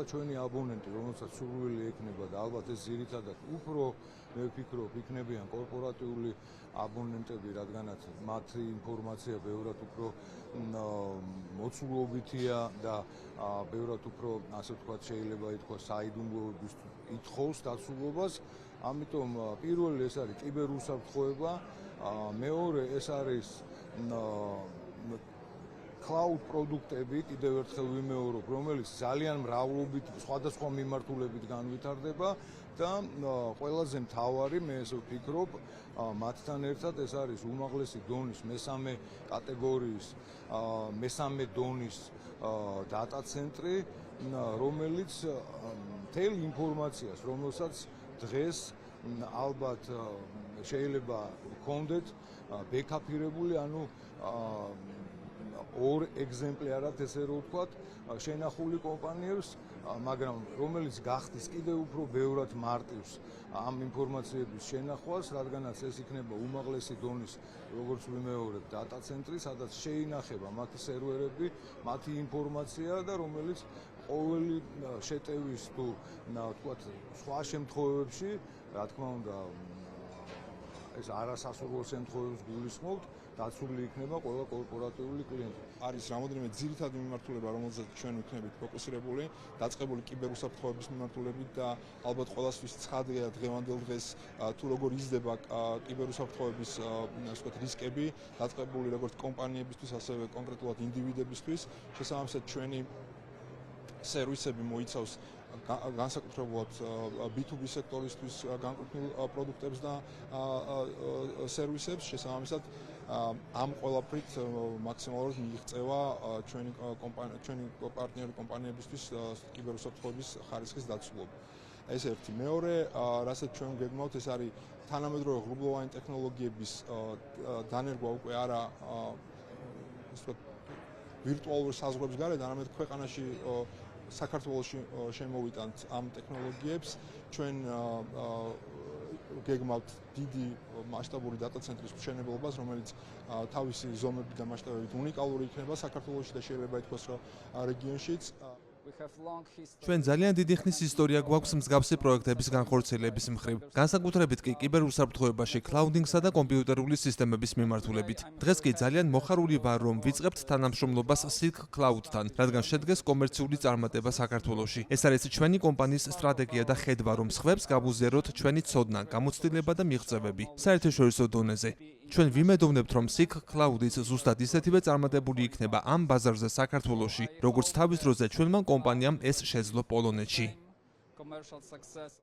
ყველა ჩვენი აბონენტი, რომელსაც სურვილი ექნება და ალბათ ეს ძირითადად უფრო მე ვფიქრობ, იქნებიან კორპორატიული აბონენტები, რადგანაც მათი ინფორმაცია ბევრად უფრო მოცულობითია და ბევრად უფრო, ასე ვთქვათ, შეიძლება ითქვას, საიდუმლოების ითხოვს დაცულობას. ამიტომ პირველი ეს არის კიბერუსაფრთხოება, მეორე ეს არის cloud პროდუქტები, კიდევ ერთხელ ვიმეორებ, რომელიც ძალიან მრავლობით სხვადასხვა მიმართულებით განვითარდება და ყველაზე მთავარი, მე ესე ვფიქრობ, მათთან ერთად ეს არის უმაღლესი დონის მესამე კატეგორიის, მესამე დონის data ცენტრი, რომელიც მთელ ინფორმაციას, რომელსაც დღეს ალბათ შეიძლება გქონდეთ ბექაფირებული, ანუ ორ ეგზემპლარად ესე რომ ვთქვათ, შენახული კომპანიებს, მაგრამ რომელიც გახდის კიდევ უფრო ბევრად მარტივს ამ ინფორმაციების შენახვას, რადგანაც ეს იქნება უმაღლესი დონის, როგორც ვიმეორებ, data ცენტრი, სადაც შეინახება მათი სერვერები, მათი ინფორმაცია და რომელიც ყოველი შეტევის თუ ვთქვათ, სხვა შემთხვევებში, რა თქმა უნდა, ეს არასასურველ შემთხვევებს გულისხმობთ, დაცული იქნება ყველა კორპორატიული კლიენტი. არის რამოდენიმე ძირითადი მიმართულება, რომელზეც ჩვენ ვიქნებით ფოკუსირებული, დაწყებული კიბერუსაფრთხოების მიმართულებით და ალბათ ყველასთვის ცხადია დღევანდელ დღეს თუ როგორ იზრდება კიბერუსაფრთხოების რისკები, დაწყებული როგორც კომპანიებისთვის, ასევე კონკრეტულად ინდივიდებისთვის. შესაბამისად ჩვენი სერვისები მოიცავს განსაკუთრებულად B2B სექტორისთვის განკუთვნილ პროდუქტებს და სერვისებს. შესაბამისად ამ ყველაფრით მაქსიმალურად მიიღწევა ჩვენი პარტნიორი კომპანიებისთვის კიბერუსაფრთხოების ხარისხის დაცულობა. ეს ერთი. მეორე, რასაც ჩვენ გეგმავთ, ეს არის თანამედროვე ღრუბლოვანი ტექნოლოგიების დანერგვა უკვე არა ვირტუალური საზღვრების გარეთ, არამედ ქვეყანაში საქართველოში შემოვიტანთ ამ ტექნოლოგიებს. ჩვენ გეგმავთ დიდი მასშტაბური data ცენტრის მშენებლობას, რომელიც თავისი ზომებით და მასშტაბებით უნიკალური იქნება საქართველოში და შეიძლება ითქვას, რომ რეგიონშიც. ჩვენ ძალიან დიდი ხნის ისტორია გვაქვს მსგავსი პროექტების განხორციელების მხრივ, განსაკუთრებით კი კიბერუსაფრთხოებაში clouding-სა და კომპიუტერული სისტემების მიმართულებით. დღეს კი ძალიან მოხარული ვარ, რომ ვიწყებთ თანამშრომლობას Silk Cloud-თან, რადგან შედგეს კომერციული წარმატება საქართველოში. ეს არის ჩვენი კომპანიის სტრატეგია და ხედვა, რომ სხვებს გავუზიაროთ ჩვენი ცოდნა, გამოცდილება და მიღწევები საერთაშორისო დონეზე. ჩვენ ვიმედოვნებთ, რომ Silk Cloud-იც ზუსტად ისეთივე წარმატებული იქნება ამ ბაზარზე საქართველოში, როგორც თავის დროზე ჩვენმა კომპანიამ ეს შეძლო პოლონეთში.